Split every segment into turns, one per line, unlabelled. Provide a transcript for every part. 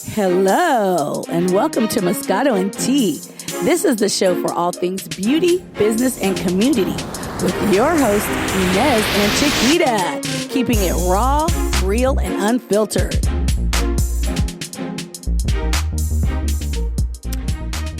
Hello, and welcome to Moscato and Tea. This is the show for all things beauty, business, and community with your hosts, Inez and Chiquita, keeping it raw, real, and unfiltered.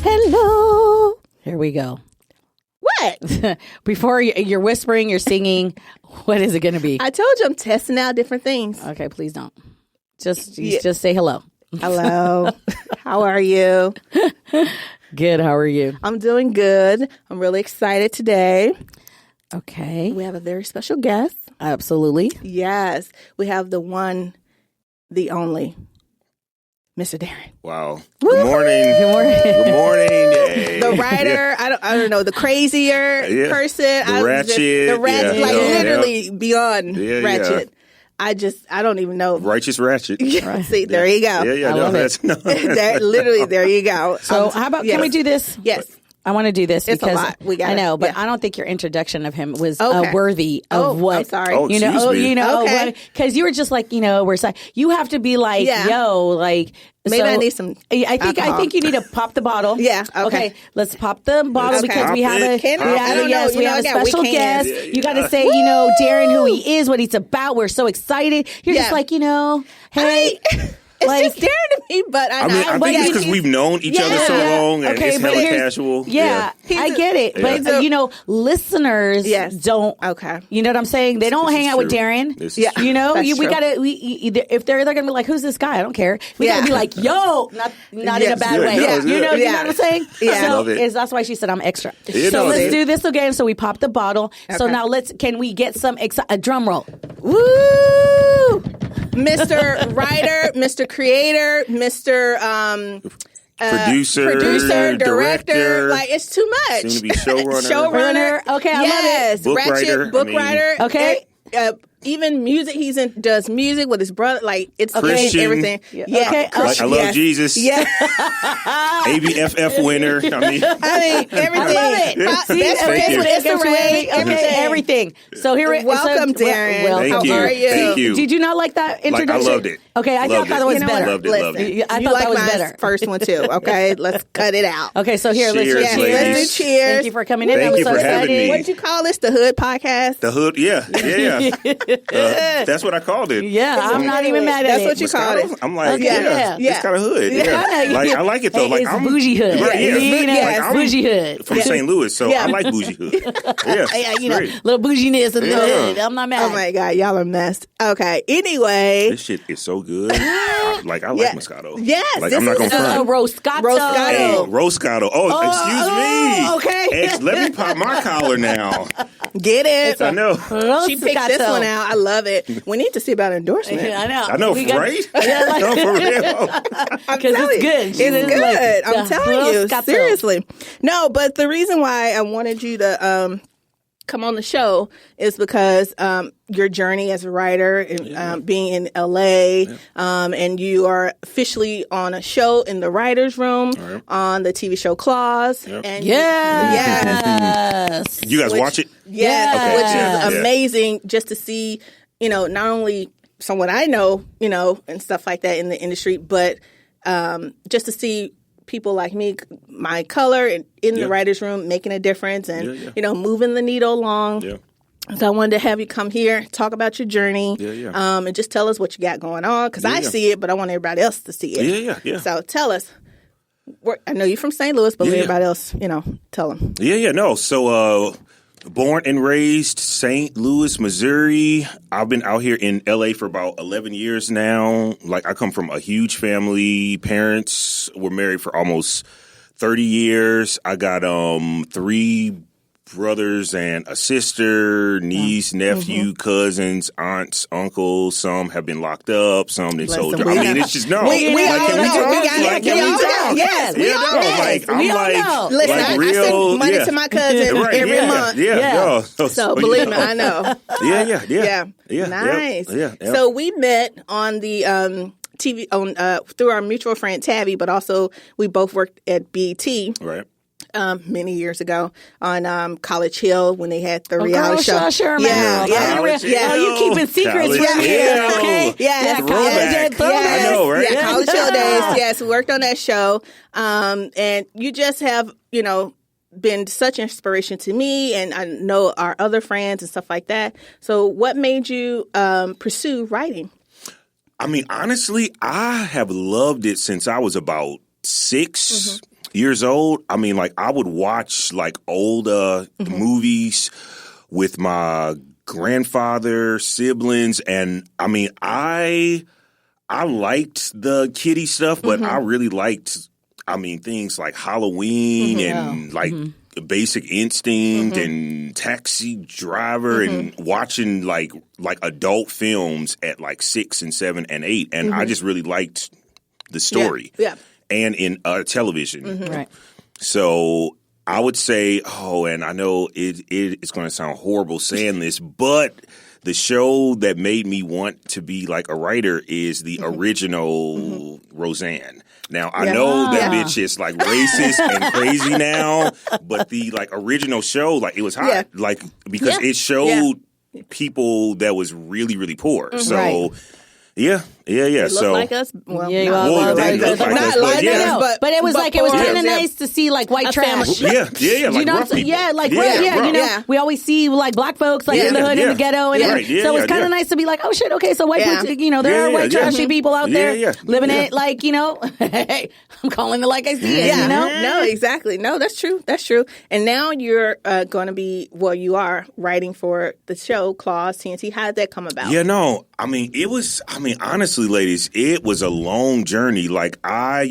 Hello. Here we go.
What?
Before you're whispering, you're singing, what is it going to be?
I told you I'm testing out different things.
Okay, please don't. Just say hello.
Hello. How are you?
Good. How are you?
I'm doing good. I'm really excited today.
Okay.
We have a very special guest.
Absolutely.
Yes. We have the one, the only, Mr. Darren.
Wow.
Woo-hoo!
Good morning.
Good morning.
Good morning. Yay.
The writer, I don't know, the crazier person.
The ratchet.
Literally beyond ratchet.
Yeah.
I don't even know.
Righteous ratchet.
See, there you go.
I love it.
Literally, there you go.
So how about, can we do this?
Yes.
I want to do this
It's
because
a lot. We got
I know, but
yeah.
I don't think your introduction of him was
Okay.
Worthy of what.
I'm sorry.
Oh, excuse me.
Okay.
Because you were just like, we're saying you have to be like,
Maybe I need some
I
alcohol.
think you need to pop the bottle.
Yeah, okay.
Let's pop the bottle
Let's
because
pop
we have
it.
a
Can we? I don't know.
yes, we have a
we
special
can.
guest.
Yeah,
You got to say, Darren, who he is, what he's about. We're so excited. You're just
Yeah.
like, hey.
It's
Like-
just Darren to me, but I
I think it's because we've known each other so long and it's hella casual.
Yeah, I get it.
Yeah.
But, listeners
Yes.
don't.
Okay.
You know what I'm saying? They don't
This
hang
is
out with
true.
Darren.
This is
Yeah.
true.
We
That's
got
true.
to, if they're going to be like, who's this guy? I don't care. We got
Yeah.
to be like, yo, not in a
Yes.
bad
Good.
way.
No,
You
it's
know
good.
you know what I'm saying?
Yeah.
So
I love it.
that's why she said I'm extra.
Yeah,
So
no,
let's
it is.
do this again. So we pop the bottle. So
Okay.
now can we get some, a drum roll?
Woo! Mr. Writer, Mr. Creator, Mr.
Producer,
director. Like, it's too much.
Soon to be showrunner.
Showrunner.
Okay, I love it.
yes.
Book
Ratchet,
writer,
book
I mean-
writer.
Okay.
Even music, does music with his brother. Like, it's
Christian.
everything.
Yeah.
Yeah.
Okay.
Like, I love
Yes.
Jesus.
Yeah.
ABFF winner. I mean,
Everything.
I love it.
See,
Best
Thank
friends
you.
with
Issa Rae,
everything. So here it
Welcome, Darren.
Well,
Thank
How
you.
are you?
Thank you.
Did you not like that introduction?
loved it.
Okay, I
Loved
thought
it.
that was
You know
better.
what? Loved it, loved it.
I
You
thought
like
that was
my
better.
first one too. Okay, let's cut it out.
Okay, so here, let's
Cheers,
just
ladies.
Let's do cheers.
Thank you for coming in.
Thank
I was
you
so
for having
excited.
me.
What did you call this? The Hood Podcast?
The hood. Yeah. That's what I called it.
Yeah, I'm not even mad at
That's
it.
what you call
Moscato?
it.
I'm like,
Okay,
yeah,
yeah.
it's kind of hood. Yeah.
I know.
Like, I like it though.
Hey,
Like,
it's
I'm
bougie hood.
Right, yeah.
You know,
Like,
it's
I'm
bougie hood.
from St. Louis, so
Yeah.
I like bougie hood. Yeah, great.
little bouginess and little
Yeah.
hood. I'm not mad.
Oh my God, y'all are messed. Okay. Anyway,
This shit is so good. I like
Yeah.
Moscato.
Yes,
Like,
this
I'm not
is
gonna front.
Roscato.
Roscato.
Hey, Roscato. Oh, excuse me.
okay.
Let me pop my collar now.
get it.
I know.
She picked this one out. I love it. We need to see about endorsement.
Yeah, I know.
I know,
We got-
right?
Yeah, like-
No, for real.
Because
telling
it's good.
It's good. I'm telling you.
Roscato.
Seriously. No, but the reason why I wanted you to come on the show is because your journey as a writer and being in LA, and you are officially on a show in the writer's room on the TV show Claws.
Yep.
And
Yes.
You guys watch it?
Yes,
Okay.
which
Yeah.
is amazing just to see, not only someone I know, and stuff like that in the industry, but just to see people like me, my color, in the writer's room making a difference and, moving the needle along.
Yeah.
So I wanted to have you come here, talk about your journey, and just tell us what you got going on. Because I see it, but I want everybody else to see it.
Yeah.
So tell us. I know you're from St. Louis, but let everybody else, tell them.
No. So, born and raised St. Louis, Missouri. I've been out here in LA for about 11 years now. Like, I come from a huge family. Parents were married for almost 30 years. I got 3 brothers and a sister, niece, nephew, cousins, aunts, uncles. Some have been locked up. Some been sold.
them.
I mean, it's just no.
We all know. Yes, we all know.
Like,
We
I'm
all
like,
know.
Listen,
like
I
real,
send money to my cousin every month.
Yeah.
So believe me, I know.
Yeah.
Nice.
Yep.
So we met on the TV through our mutual friend Tabby, but also we both worked at BET.
Right.
many years ago on College Hill when they had the reality show.
Sure, yeah. Oh, you keeping secrets from here, okay?
Yeah,
throwback.
I
know, right?
Yeah, College Hill days. Yes, we worked on that show. And you just have, been such inspiration to me, and I know our other friends and stuff like that. So what made you pursue writing?
I mean, honestly, I have loved it since I was about 6 years old. I mean, like, I would watch like old movies with my grandfather, siblings, and I mean, I liked the kiddie stuff, but I really liked, things like Halloween and like Basic Instinct and Taxi Driver and watching like adult films at like 6 and 7 and 8, and I just really liked the story.
Yeah.
And in television.
Right.
So I would say, and I know it's going to sound horrible saying this, but the show that made me want to be like a writer is the original Roseanne. Now, I know that bitch is like racist and crazy now, but the like original show, like, it was hot. Like, because it showed people that was really, really poor. So, yeah.
They
So
look like us. Well,
they look like us,
but it was like it was kind of nice to see like white trash.
Yeah, like
you know,
rough people.
We always see like black folks like in the hood in the ghetto, and so it's kind of nice to be like, oh shit, okay, so white people, there are white trashy people out there living it like, hey, I'm calling it like I see it.
No, exactly. No, that's true. And now you're going to be, you are writing for the show Claws TNT. How did that come about?
Yeah, no, honestly, ladies, it was a long journey. Like, I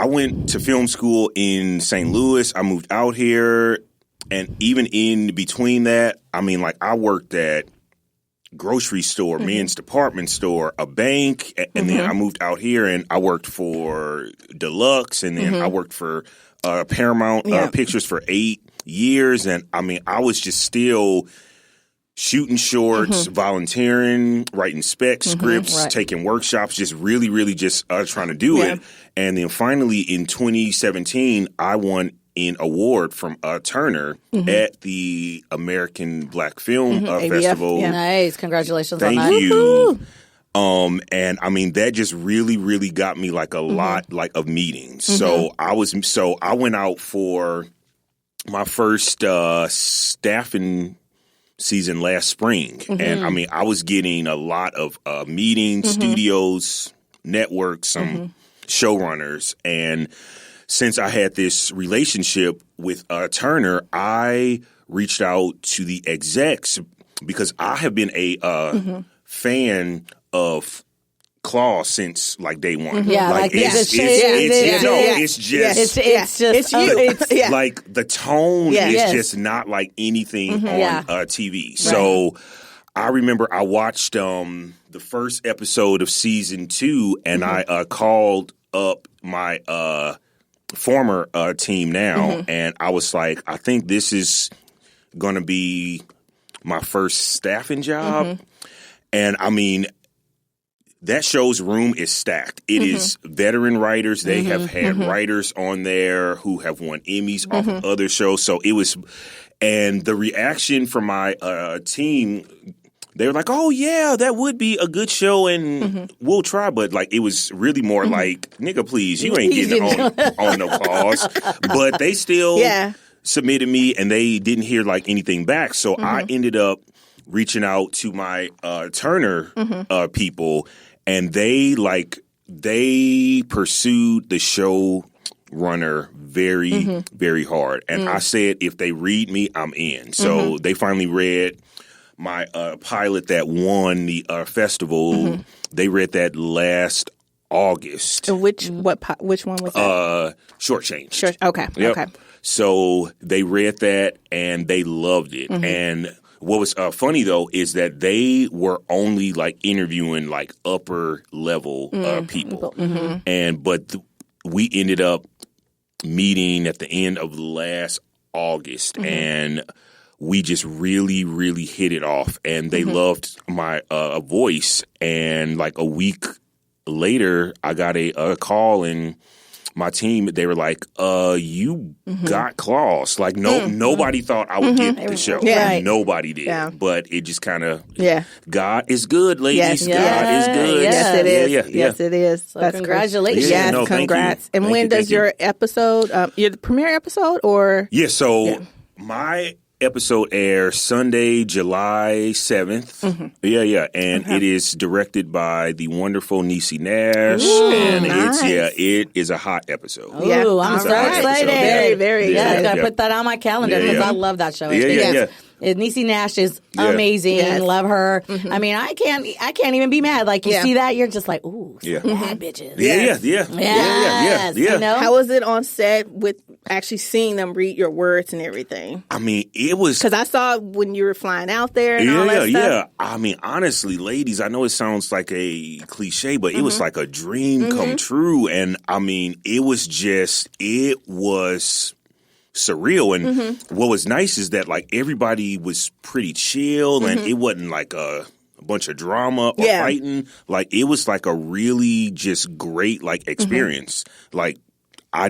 went to film school in St. Louis. I moved out here. And even in between that, I worked at grocery store, men's department store, a bank. And then I moved out here and I worked for Deluxe. And then I worked for Paramount Pictures for 8 years. And I was just still shooting shorts, volunteering, writing spec scripts, taking workshops, just really, really just trying to do it. And then finally in 2017, I won an award from Turner at the American Black Film Festival.
Nice. Congratulations
on
that.
Thank you. And that just really, really got me like a lot like of meetings. So I went out for my first staffing season last spring. And I was getting a lot of meetings, studios, networks, some showrunners. And since I had this relationship with Turner, I reached out to the execs because I have been a fan of Claw since like day one. It's just like the tone is just not like anything on TV. So I remember I watched the first episode of season 2 and I called up my former team now and I was like, I think this is going to be my first staffing job. And that show's room is stacked. It is veteran writers. They have had writers on there who have won Emmys off of other shows. So it was, and the reaction from my team, they were like, oh, yeah, that would be a good show and we'll try. But like, it was really more like, nigga, please, you ain't getting on no Claws. But they still submitted me and they didn't hear like anything back. So I ended up reaching out to my Turner people. And they pursued the showrunner very, very hard. And I said, if they read me, I'm in. So they finally read my pilot that won the festival. They read that last August.
And which one was that?
Shortchanged.
Okay.
Yep.
Okay.
So they read that and they loved it. And what was funny, though, is that they were only like interviewing like upper level people. But we ended up meeting at the end of last August and we just really, really hit it off. And they loved my voice. And like a week later, I got a call and my team, they were like, you got claws. Like, nobody thought I would get the show.
Yeah.
Nobody did.
Yeah.
But it just kind of,
Yeah.
God is good, ladies.
Yes.
God is good.
Yes, it is.
Yeah,
Yes, it is.
So
That's
congratulations.
Great. Yes,
no, thank you.
congrats. And
Thank
when
you,
does
thank you.
your episode, your premiere episode or?
Yeah, so my episode airs Sunday, July 7th. Yeah. And it is directed by the wonderful Niecy Nash.
Ooh,
and
nice.
it is a hot episode.
Ooh, I'm
It's
so
a hot
excited.
episode.
Very, very
Yeah, I
good.
gotta put that on my calendar because I love that show.
Yeah.
Niecy Nash is
Yeah.
amazing.
Yes.
Love her. I mean, I can't even be mad. Like you
Yeah.
see that, you're just like, ooh,
Yeah.
bad bitches.
Yeah.
Yes, you know?
How was it on set with actually seeing them read your words and everything?
I mean, it was.
Because I saw when you were flying out there and all that stuff.
Yeah. I mean, honestly, ladies, I know it sounds like a cliche, but it was like a dream come true. And I mean, it was surreal. And what was nice is that like everybody was pretty chill and it wasn't like a bunch of drama or fighting. Like it was like a really just great like experience. Like I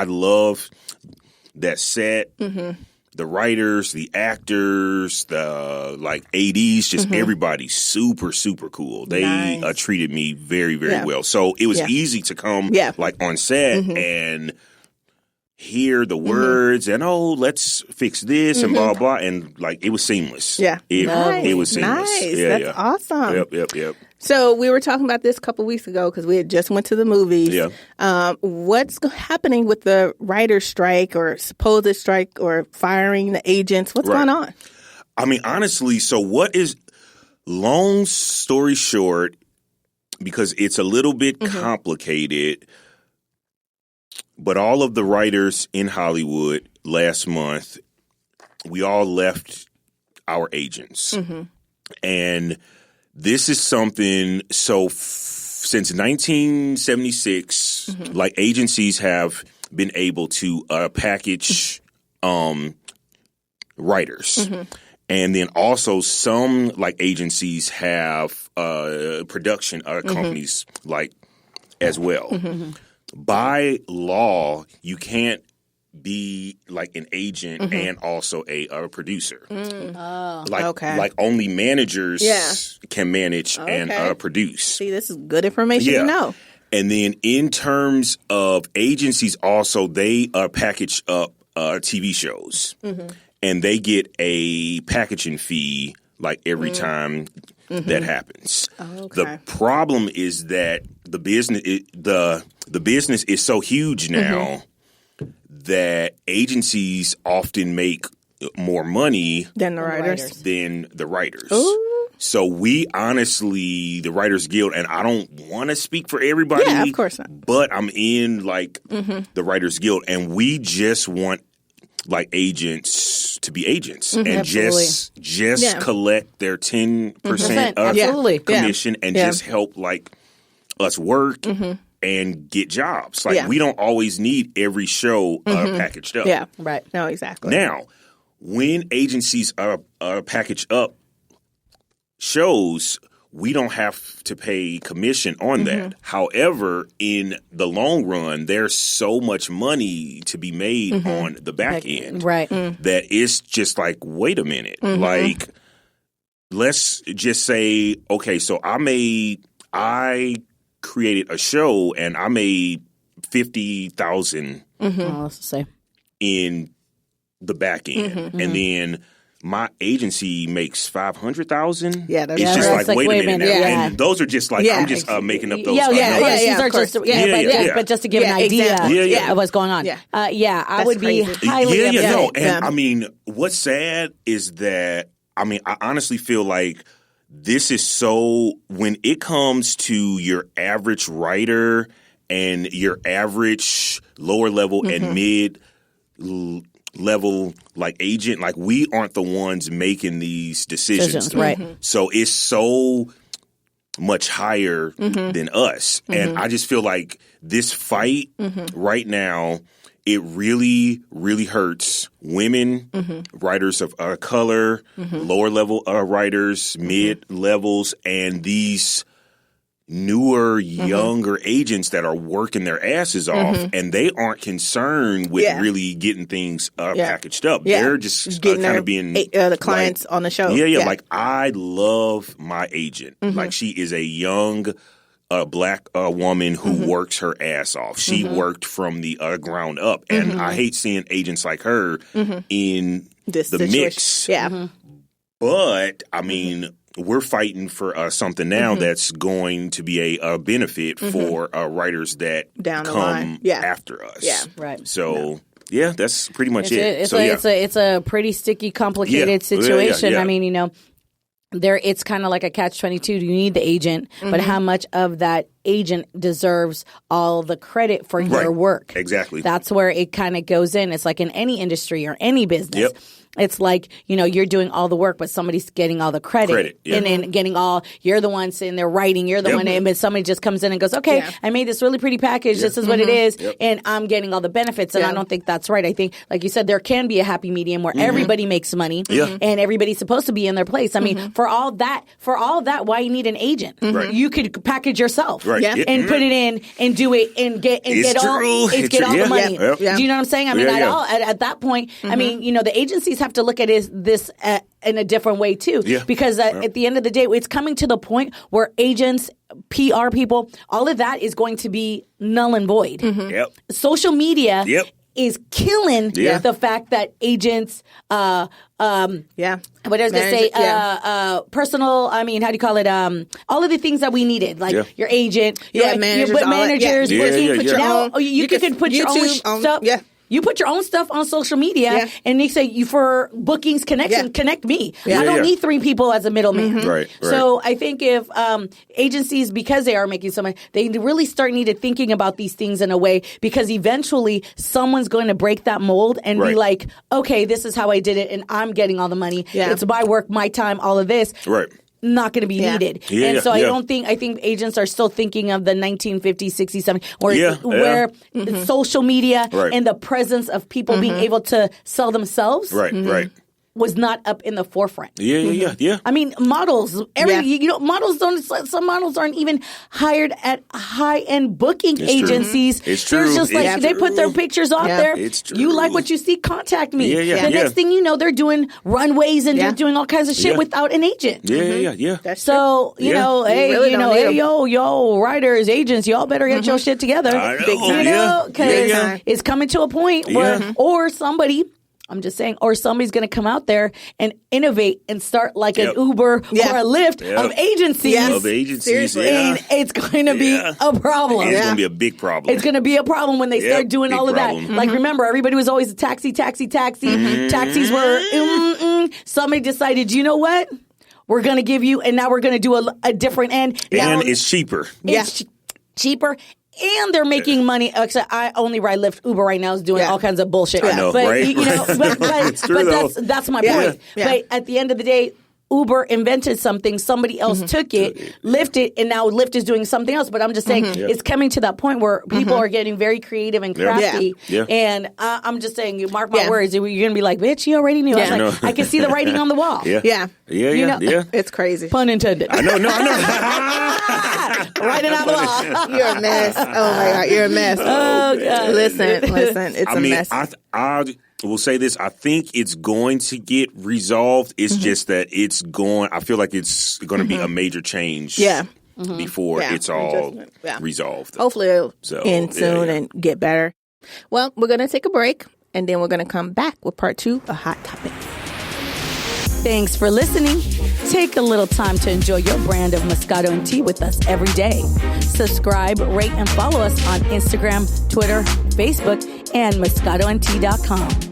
love that set. The writers, the actors, the like ADs, just everybody super, super cool. They treated me very, very well. So it was easy to come like on set and hear the words and let's fix this and blah blah, and like it was seamless.
Yeah,
it was seamless.
Nice,
Yeah,
that's awesome.
Yep.
So we were talking about this a couple weeks ago because we had just went to the movies.
Yeah.
What's happening with the writer's strike or supposed strike or firing the agents? What's going on?
I mean, honestly, so what is, long story short, because it's a little bit complicated, but all of the writers in Hollywood last month, we all left our agents. And this is something, since 1976, like agencies have been able to package writers. And then also some like agencies have production companies like as well. By law, you can't be like an agent and also a producer. Like only managers can manage and produce.
See, this is good information to know.
And then in terms of agencies, also they package up TV shows, and they get a packaging fee like every time that happens. The problem is that the business is so huge now that agencies often make more money
Than the writers.
Ooh. So we honestly, the Writers Guild, and I don't want to speak for everybody.
Yeah, of course not.
But I'm in like the Writers Guild, and we just want like agents to be agents and just collect their 10% commission and just help like us work and get jobs. Like we don't always need every show packaged up.
Yeah, right. No, exactly.
Now, when agencies package up shows, we don't have to pay commission on that. However, in the long run, there's so much money to be made on the back end that it's just like, wait a minute. Like, let's just say, okay, so I created a show and I made $50,000
let's say
in the back end, and then my agency makes $500,000.
Yeah, that's
it's just
right.
like, wait a minute. And those are just like I'm just making up those.
Numbers. These are
of course.
just but just to give an idea of what's going on. I would be highly upset.
No, and I mean, what's sad is that I honestly feel like this is so, when it comes to your average writer and your average lower level and mid level like agent, like we aren't the ones making these decisions.
Right.
So it's so much higher than us. And I just feel like this fight right now, it really, really hurts women, writers of color, lower level writers, mid levels, and these newer, younger agents that are working their asses off, and they aren't concerned with really getting things packaged up. They're just
getting
kind of being
the clients on the show.
Yeah. Like, I love my agent. Like, she is a young black woman who works her ass off. She worked from the ground up, and I hate seeing agents like her in
This
the
situation.
mix.
Yeah.
But I mean, we're fighting for something now that's going to be a benefit for writers that
Down the
come
line.
after us.
Yeah.
Right.
So yeah, that's pretty much it.
It's a pretty sticky, complicated situation.
Yeah.
I mean, it's kind of like a catch-22. You need the agent, but how much of that agent deserves all the credit for your work?
Exactly.
That's where it kind of goes in. It's like in any industry or any business.
Yep.
It's like, you're doing all the work, but somebody's getting all the credit. And then getting you're the one sitting there writing, you're the one, but somebody just comes in and goes, okay, I made this really pretty package, this is what it is, and I'm getting all the benefits, and I don't think that's right. I think, like you said, there can be a happy medium where everybody makes money, and everybody's supposed to be in their place. I mean, for all that, why you need an agent? You could package yourself and put it in and do it and get all the money. Do you know what I'm saying? I mean, at that point, I mean, the agencies have to look at this in a different way too, because at the end of the day, it's coming to the point where agents, PR people, all of that is going to be null and void. Social media is killing the fact that agents, what I was going to say, personal, I mean, how do you call it? All of the things that we needed, like your agent, managers, you could put your own stuff. You put your own stuff on social media, and they say for bookings connect me. I don't need 3 people as a middleman. So I think if agencies, because they are making so much, they really start needed thinking about these things in a way, because eventually someone's going to break that mold and be like, okay, this is how I did it, and I'm getting all the money. It's my work, my time, all of this. Not going to be needed. And so I think agents are still thinking of the 1950s, 60s, 70s, where social media and the presence of people being able to sell themselves was not up in the forefront. I mean, models, some models aren't even hired at high-end booking agencies.
It's true.
They're just like, they put their pictures out there.
It's true.
You like what you see, contact me. The next thing you know, they're doing runways and they're doing all kinds of shit without an agent.
That's
so,
true.
Yo, writers, agents, y'all better get your shit together. Because it's coming to a point where, or somebody, I'm just saying, or somebody's going to come out there and innovate and start like an Uber or a Lyft of agencies.
Seriously.
And it's going to be a problem.
It's going to be a big problem.
It's going to be a problem when they start doing all of that. Like, remember, everybody was always a taxi. Taxis were, somebody decided, you know what? We're going to give you, and now we're going to do a different end.
And it's cheaper.
It's cheaper. And they're making money. Except I only ride Lyft. Uber right now is doing all kinds of bullshit.
I know,
but,
right?
But that's my point. But at the end of the day, Uber invented something, somebody else took it, Lyft it, and now Lyft is doing something else. But I'm just saying, it's coming to that point where people are getting very creative and crafty. And I'm just saying, you mark my words, you're going to be like, bitch, you already knew. I was like, I can see the writing on the wall.
It's crazy.
Pun intended.
I know.
Writing on the wall.
You're a mess. Oh my God, you're a mess.
Oh God.
Listen, it's a mess.
I will say this. I think it's going to get resolved. It's just that I feel like it's going to be a major change. Before it's all resolved.
Hopefully it'll end soon and get better. Well, we're going to take a break, and then we're going to come back with part 2 of Hot Topic.
Thanks for listening. Take a little time to enjoy your brand of Moscato and tea with us every day. Subscribe, rate, and follow us on Instagram, Twitter, Facebook, and MoscatoandTea.com.